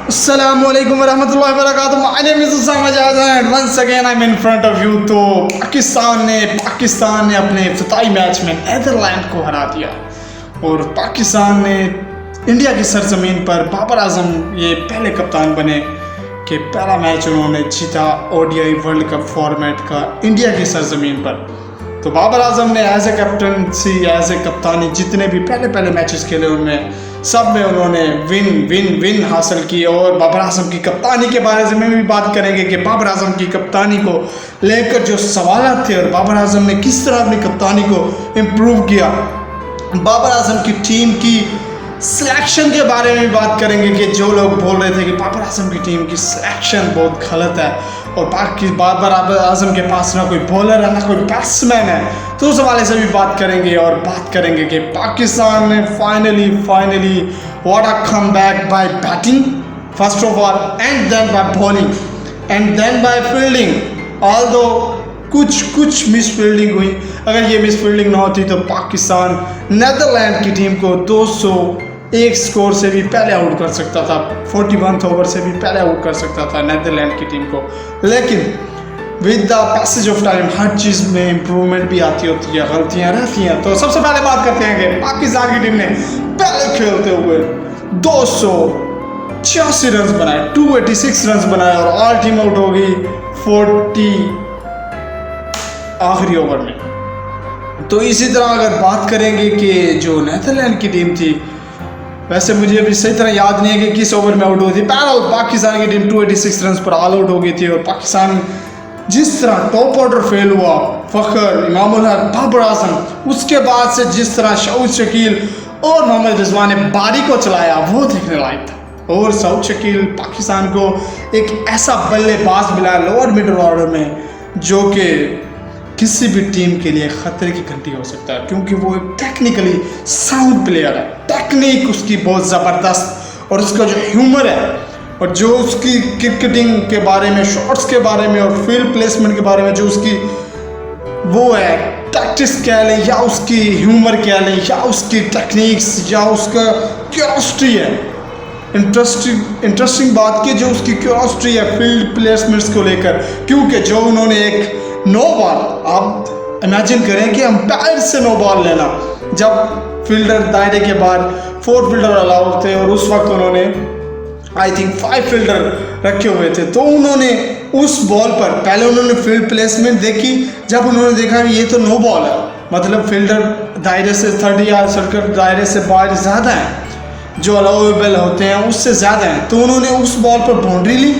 Assalamualaikum warahmatullahi wabarakatuh. My name is Usama Jazan and once again I'm in front of you. तो पाकिस्तान ने अपने इफ्तिताई match में Netherlands को हरा दिया और पाकिस्तान ने इंडिया की सरजमीन पर बाबर आजम ये पहले कप्तान बने कि पहला मैच उन्होंने जीता ओडीआई वर्ल्ड कप फॉर्मेट का इंडिया की सरजमीन पर। तो बाबर आजम ने as a captaincy as a कप्तानी जितने भी पहले मैचेस खेले उनमें सब में उन्होंने विन हासिल की। और बाबर आजम की कप्तानी के बारे में भी बात करेंगे कि बाबर आजम की कप्तानी को लेकर जो सवाल थे और बाबर आजम ने किस तरह अपनी कप्तानी को इम्प्रूव किया। बाबर आजम की टीम की सिलेक्शन के बारे में भी बात करेंगे कि जो लोग बोल रहे थे कि बाबर आजम की टीम की सिलेक्शन बहुत गलत है और बाबर आजम के पास ना कोई बॉलर है ना कोई बैट्समैन है, तो उस हवाले से भी बात करेंगे। और बात करेंगे कि पाकिस्तान ने finally what a comeback by batting first of all and then by bowling and then by fielding. Although कुछ मिस फील्डिंग हुई, अगर ये मिस फील्डिंग ना होती तो पाकिस्तान नीदरलैंड की टीम को 201 स्कोर से भी पहले आउट कर सकता था, 41 ओवर से भी पहले आउट कर सकता था नीदरलैंड की टीम को। लेकिन with the passage of time हर चीज़ में इम्प्रूवमेंट भी आती होती है, गलतियाँ रहती हैं। तो सबसे पहले बात करते हैं कि पाकिस्तान की टीम ने पहले खेलते हुए 286 रन बनाए, 286 रन बनाए और ऑल टीम आउट हो गई 40 आखिरी ओवर में। तो इसी तरह अगर बात करेंगे कि जो नीदरलैंड की टीम थी, वैसे मुझे अभी सही तरह याद नहीं है कि किस ओवर में आउट हुई थी, बहरहाल पाकिस्तान की टीम 286 रन पर ऑल आउट हो गई थी। और पाकिस्तान जिस तरह टॉप ऑर्डर फेल हुआ, फ़खर, इमामुल हक, बाबर आजम, उसके बाद से जिस तरह शहीद शकील और मोहम्मद रिजवान ने बारी को चलाया वो देखने लायक था। और सऊद शकील पाकिस्तान को एक ऐसा बल्लेबाज मिला लोअर मिडल ऑर्डर में जो कि किसी भी टीम के लिए खतरे की घंटी हो सकता है, क्योंकि वो एक टेक्निकली साउंड प्लेयर है, टेक्निक उसकी बहुत ज़बरदस्त और उसका जो ह्यूमर है और जो उसकी क्रिकेटिंग के बारे में, शॉट्स के बारे में और फील्ड प्लेसमेंट के बारे में जो उसकी वो है टैक्टिक्स कह लें या उसकी ह्यूमर कह लें या उसकी टेक्निक्स या उसका क्यूरियोसिटी है। इंटरेस्टिंग बात की जो उसकी क्यूरियोसिटी है फील्ड प्लेसमेंट्स को लेकर, क्योंकि जो उन्होंने एक नो बॉल, आप इमेजिन करें कि अंपायर से नो बॉल लेना, जब फील्डर दायरे के बाद 4 फील्डर अलाउड थे और उस वक्त उन्होंने आई थिंक 5 फील्डर रखे हुए थे, तो उन्होंने उस बॉल पर पहले उन्होंने फील्ड प्लेसमेंट देखी। जब उन्होंने देखा कि ये तो नो बॉल है, मतलब फील्डर दायरे से 30 या सर्कल दायरे से बाहर ज़्यादा हैं, जो अलाउेबल होते हैं उससे ज़्यादा हैं, तो उन्होंने उस बॉल पर बाउंड्री ली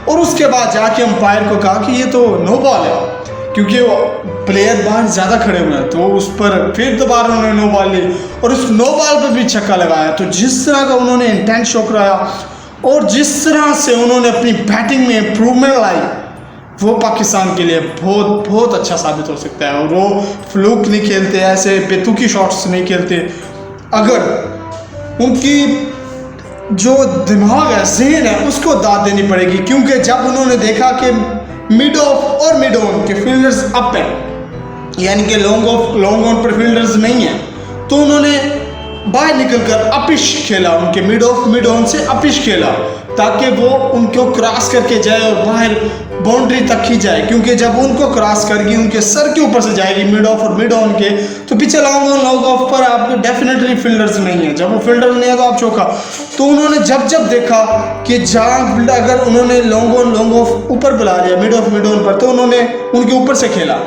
और उसके बाद जाके अंपायर को कहा कि ये तो नो बॉल है, क्योंकि वो प्लेयर बाहर ज़्यादा खड़े हुए हैं। तो उस पर फिर दोबारा उन्होंने नो बॉल ली और उस नो बॉल पर भी छक्का लगाया। तो जिस तरह का उन्होंने इंटेंट शो कराया और जिस तरह से उन्होंने अपनी बैटिंग में इम्प्रूवमेंट लाई, वो पाकिस्तान के लिए बहुत अच्छा साबित हो सकता है। और वो फ्लूक नहीं खेलते, ऐसे बेतुकी शॉट्स नहीं खेलते, अगर उनकी जो दिमाग है, जहन है, उसको दाद देनी पड़ेगी। क्योंकि जब उन्होंने देखा कि मिड ऑफ और मिड ऑन के फील्डर्स अप हैं, यानी कि लॉन्ग ऑन पर फील्डर्स नहीं हैं, तो उन्होंने बाहर निकलकर अपिश खेला, उनके मिड ऑन से अपिश खेला ताकि वो उनको क्रॉस करके जाए और बाहर बाउंड्री तक ही जाए। क्योंकि जब उनको क्रॉस करके उनके सर के ऊपर से जाएगी मिड ऑफ और मिड ऑन के, तो पीछे लॉन्ग ऑफ पर आपके डेफिनेटली फील्डर्स नहीं है। जब वो फील्डर नहीं है तो आप चौका। तो उन्होंने जब देखा कि जहाँ फील्डर अगर उन्होंने लॉन्ग ऑफ ऊपर बुला लिया मिड ऑन पर, तो उन्होंने उनके ऊपर से खेला।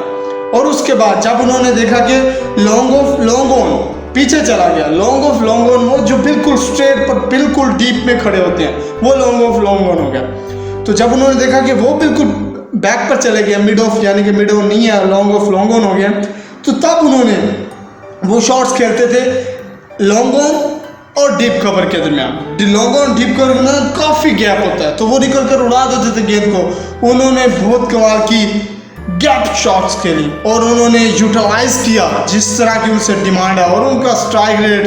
और उसके बाद जब उन्होंने देखा कि लॉन्ग ऑन पीछे चला गया, लॉन्ग ऑन वो जो बिल्कुल स्ट्रेट पर बिल्कुल डीप में खड़े होते हैं, वो लॉन्ग ऑन हो गया। तो जब उन्होंने देखा कि वो बिल्कुल बैक पर चले गया, मिड ऑफ यानी कि मिड ऑन नहीं है, लॉन्ग ऑन हो गया, तो तब उन्होंने वो शॉट्स खेलते थे लॉन्ग ऑन और डीप कवर के दरमियान। लॉन्ग ऑन डीप कवर में काफ़ी गैप होता है, तो वो निकल कर उड़ा देते थे गेंद को। उन्होंने बहुत कमाल की गैप शॉट्स खेली और उन्होंने यूटिलाइज किया जिस तरह की उनसे डिमांड है। और उनका स्ट्राइक रेट,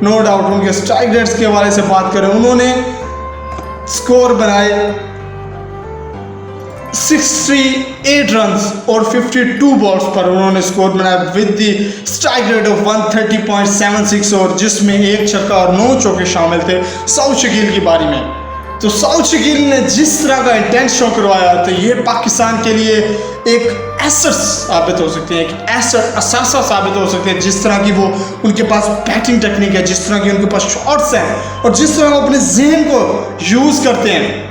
नो डाउट उनके स्ट्राइक रेट्स के हवाले से बात करें, उन्होंने स्कोर बनाए 68 रन्स और 52 बॉल्स पर उन्होंने स्कोर बनाया with the strike rate of 130.76 और जिसमें 1 छक्का और 9 चौके शामिल थे सऊद शकील की बारी में। तो साउथ शकील ने जिस तरह का इंटेंस शो करवाया, तो ये पाकिस्तान के लिए एक एसेट साबित हो सकते हैं, एक एसेट असासा साबित हो सकते हैं। जिस तरह की वो उनके पास बैटिंग टेक्निक है, जिस तरह की उनके पास शॉट्स हैं, और जिस तरह वो अपने जहन को यूज़ करते हैं।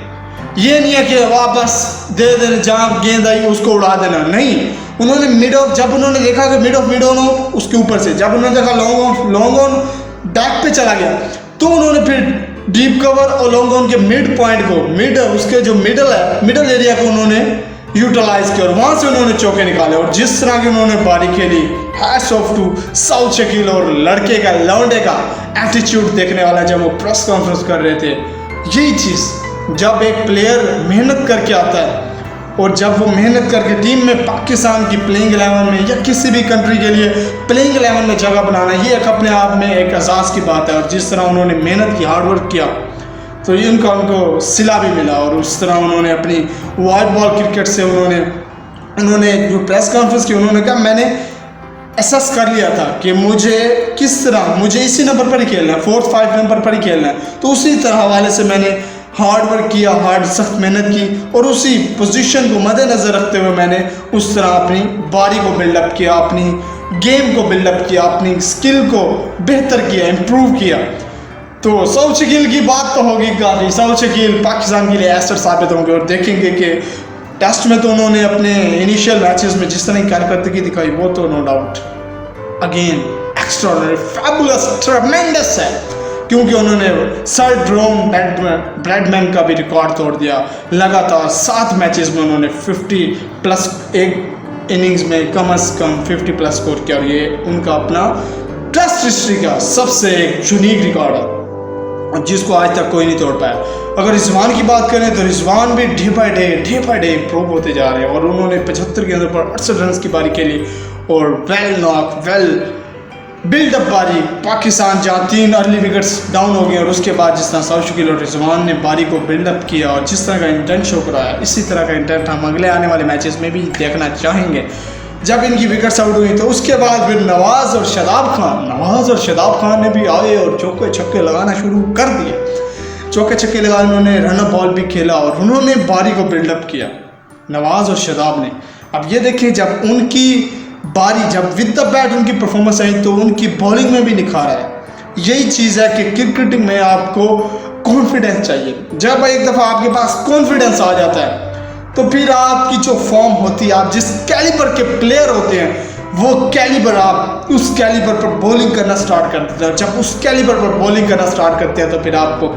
ये नहीं है कि वापस दे देना, जहाँ गेंद आई उसको उड़ा देना, नहीं। उन्होंने मिड ऑफ, जब उन्होंने देखा कि मिड ऑफ उसके ऊपर से, जब उन्होंने देखा लॉन्ग ऑन बैक पे चला गया, तो उन्होंने फिर डीप कवर और लॉन्ग ऑन के मिड पॉइंट को, मिड उसके जो मिडल एरिया को उन्होंने यूटिलाइज किया और वहां से उन्होंने चौके निकाले। और जिस तरह की उन्होंने बारी खेली, hats off to Saud Shakeel. और लड़के का, लौंडे का एटीट्यूड देखने वाला, जब वो प्रेस कॉन्फ्रेंस कर रहे थे, यही चीज़, जब एक प्लेयर मेहनत करके आता है और जब वो मेहनत करके टीम में, पाकिस्तान की प्लेइंग 11 में या किसी भी कंट्री के लिए प्लेइंग 11 में जगह बनाना, ये एक अपने आप में एक एहसास की बात है। और जिस तरह उन्होंने मेहनत की, हार्डवर्क किया, तो इनका उनको सिला भी मिला। और उस तरह उन्होंने अपनी वाइट बॉल क्रिकेट से उन्होंने जो प्रेस कॉन्फ्रेंस की, उन्होंने कहा मैंने एहसास कर लिया था कि मुझे किस तरह, मुझे इसी नंबर पर ही खेलना है, 4-5 नंबर पर ही खेलना है। तो उसी तरह हवाले से मैंने हार्ड वर्क किया, सख्त मेहनत की, और उसी पोजीशन को मद्देनज़र रखते हुए मैंने उस तरह अपनी बारी को बिल्डअप किया, अपनी गेम को बिल्डअप किया, अपनी स्किल को बेहतर किया, इम्प्रूव किया। तो साउथ शकील की बात तो होगी काफ़ी। साउथ शकील पाकिस्तान के लिए एसेट साबित होंगे, और देखेंगे कि टेस्ट में तो उन्होंने अपने इनिशियल मैचेस में जिस तरह की कारकर्दगी दिखाई, वो तो no doubt again extraordinary, fabulous, tremendous है, क्योंकि उन्होंने सर ड्रोम ब्रैडमैन का भी रिकॉर्ड तोड़ दिया। लगातार 7 मैचेस में उन्होंने 50+ एक इनिंग्स में कम से कम 50+ स्कोर किया, और ये उनका अपना टेस्ट हिस्ट्री का सबसे एक यूनिक रिकॉर्ड है, जिसको आज तक कोई नहीं तोड़ पाया। अगर रिजवान की बात करें तो रिजवान भी डे बाय डे इम्प्रूव होते जा रहे हैं, और उन्होंने 75 गेंदों पर 68 रन की बारी खेली, और वेल बिल्डअप बारी। पाकिस्तान जहाँ 3 अर्ली विकेट्स डाउन हो गए, और उसके बाद जिस तरह साउथ शकील और रिजवान ने बारी को बिल्डअप किया और जिस तरह का इंटेंट शो कराया, इसी तरह का इंटेंट हम अगले आने वाले मैचेस में भी देखना चाहेंगे। जब इनकी विकेट्स आउट हुई, तो उसके बाद फिर नवाज और शादाब खान ने भी आए और चौके छक्के लगाना शुरू कर दिए। चौके छक्के लगा, उन्होंने रन अप बॉल भी खेला, और उन्होंने बारी को बिल्डअप किया, नवाज और शादाब ने। अब ये देखिए, जब उनकी बारी, जब विद द बैट उनकी परफॉर्मेंस आई, तो उनकी बॉलिंग में भी निखार आया। यही चीज़ है कि क्रिकेटिंग में आपको कॉन्फिडेंस चाहिए। जब एक दफ़ा आपके पास कॉन्फिडेंस आ जाता है, तो फिर आपकी जो फॉर्म होती है, आप जिस कैलिबर के प्लेयर होते हैं, वो कैलिबर, आप उस कैलिबर पर बॉलिंग करना स्टार्ट कर देते हैं। जब उस कैलिबर पर बॉलिंग करना स्टार्ट करते हैं, तो फिर आपको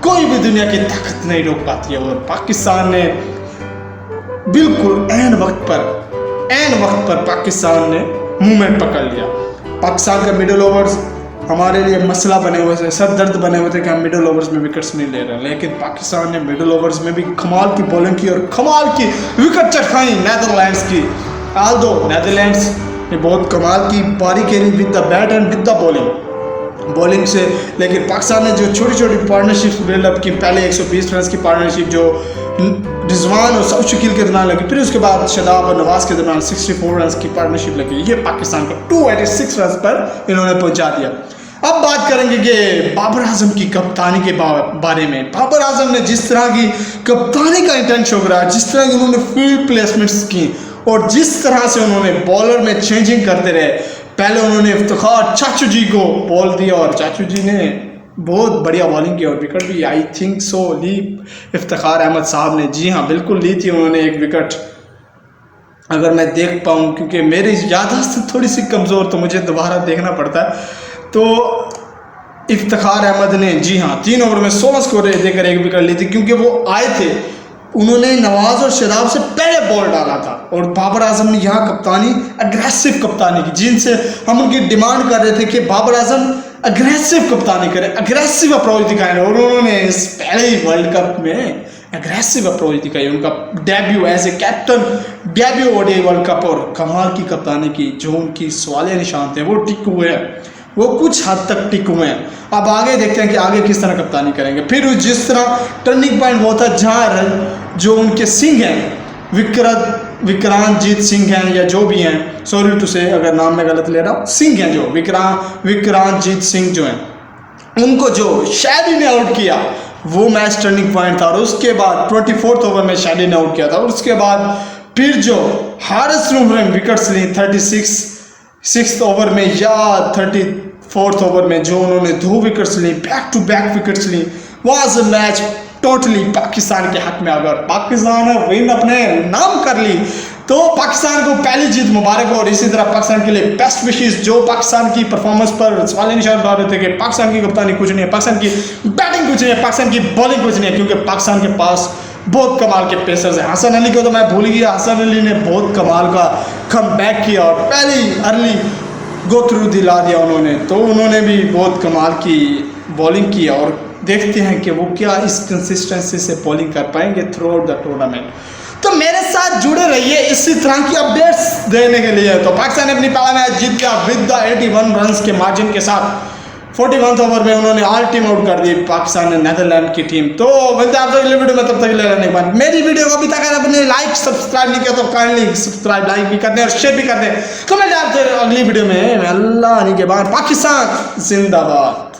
कोई भी दुनिया की ताकत नहीं रोक पाती है। और पाकिस्तान ने बिल्कुल ऐन वक्त पर पाकिस्तान ने मूवमेंट पकड़ लिया। पाकिस्तान का मिडिल ओवर्स हमारे लिए मसला बने हुए थे, सर दर्द बने हुए थे कि हम मिडिल ओवर्स में विकेट्स नहीं ले रहे, लेकिन पाकिस्तान ने मिडिल ओवर्स में भी कमाल की बॉलिंग की और कमाल की विकेट चटकाई नीदरलैंड्स की। आल्दो नीदरलैंड्स ने बहुत कमाल की बारी खेली with the bat and with the bowling से, लेकिन पाकिस्तान ने जो छोटी छोटी पार्टनरशिप बिल्डअप की, पहले 120 रन की पार्टनरशिप जो रिजवान और साउथ शकील के दरमियान लगी, फिर उसके बाद शादाब और नवाज के दरमियान 64 रन की पार्टनरशिप लगी, ये पाकिस्तान को 286 रन पर इन्होंने पहुंचा दिया। अब बात करेंगे कि बाबर आजम की कप्तानी के बारे में। बाबर आजम ने जिस तरह की कप्तानी का इंटेंट शो कराया, जिस तरह की उन्होंने फील्ड प्लेसमेंट्स की, और जिस तरह से उन्होंने बॉलर में चेंजिंग करते रहे। पहले उन्होंने इफ्तिखार चाचू जी को बॉल दिया, और चाचू जी ने बहुत बढ़िया बॉलिंग की और विकेट भी, आई थिंक सो, ली इफ्तिखार अहमद साहब ने। जी हाँ, बिल्कुल ली थी उन्होंने एक विकेट, अगर मैं देख पाऊँ, क्योंकि मेरी याददाश्त थोड़ी सी कमज़ोर, तो मुझे दोबारा देखना पड़ता है। तो इफ्तिखार अहमद ने, जी हाँ, 3 ओवर में 16 स्कोर देकर एक विकेट ली थी, क्योंकि वो आए थे, उन्होंने नवाज और शादाब से पहले बॉल डाला था। और बाबर आजम ने यहाँ कप्तानी, अग्रेसिव कप्तानी की, जिनसे हम उनकी डिमांड कर रहे थे कि बाबर आजम अग्रेसिव कप्तानी करें, अग्रेसिव अप्रोच दिखाएं, और उन्होंने इस पहले ही वर्ल्ड कप में अग्रेसिव अप्रोच दिखाई। उनका debut as a captain, debut ODI world cup, और कमाल की कप्तानी की। जो उनकी सवालिया निशान थे वो टिक हुए हैं, वो कुछ हद तक टिक हुए हैं। अब आगे देखते हैं कि आगे किस तरह कप्तानी करेंगे। फिर जिस तरह टर्निंग पॉइंट वो था, जहाँ जो उनके सिंह हैं, विक्रांतजीत सिंह हैं या जो भी हैं, सॉरी टू से अगर नाम में गलत ले रहा हूँ, सिंह हैं जो विक्रांतजीत सिंह जो हैं, उनको जो शैबी ने आउट किया, वो मैच टर्निंग पॉइंट था। और उसके बाद 24th ओवर में शादी ने आउट किया था। और उसके बाद फिर जो हारिस रूम ने विकेट्स ली 36 ओवर में या 34th ओवर में, जो उन्होंने 2 विकेट्स ली, बैक टू बैक विकेट्स ली, was a match totally Pakistan के हक में। अगर पाकिस्तान ने विन अपने नाम कर ली तो पाकिस्तान को पहली जीत मुबारक हो। और इसी तरह पाकिस्तान के लिए बेस्ट विशेस। जो पाकिस्तान की परफॉर्मेंस पर सवाल निशान डाल रहे थे कि पाकिस्तान की कप्तानी कुछ नहीं है, पाकिस्तान की बैटिंग कुछ नहीं है, पाकिस्तान की बॉलिंग कुछ नहीं है, क्योंकि पाकिस्तान के पास बहुत कमाल के पेसर्स हैं। हसन अली को तो मैं भूल गया, हसन अली ने बहुत कमाल का कम बैक किया और पहली अर्ली गो थ्रू दिला दिया उन्होंने। तो उन्होंने भी बहुत कमाल की बॉलिंग की और देखते हैं कि वो क्या इस कंसिस्टेंसी से बॉलिंग कर पाएंगे थ्रू आउट द टूर्नामेंट। तो मेरे साथ जुड़े रहिए इसी तरह की अपडेट्स देने के लिए। तो पाकिस्तान ने अपनी पहला मैच जीत गया विद द 81 रन्स के मार्जिन के साथ। 41th ओवर में उन्होंने ऑल टीम आउट कर दी पाकिस्तान ने नेदरलैंड की टीम। तो मिलते हैं आपसे अगले वीडियो में, तब तक ले लेने के बाद मेरी वीडियो को अभी तक अगर आपने लाइक सब्सक्राइब नहीं किया तो काइंडली सब्सक्राइब लाइक भी कर दें और शेयर भी कर दें। कमेंट आपसे अगली वीडियो में। अल्लाह के बाद पाकिस्तान जिंदाबाद।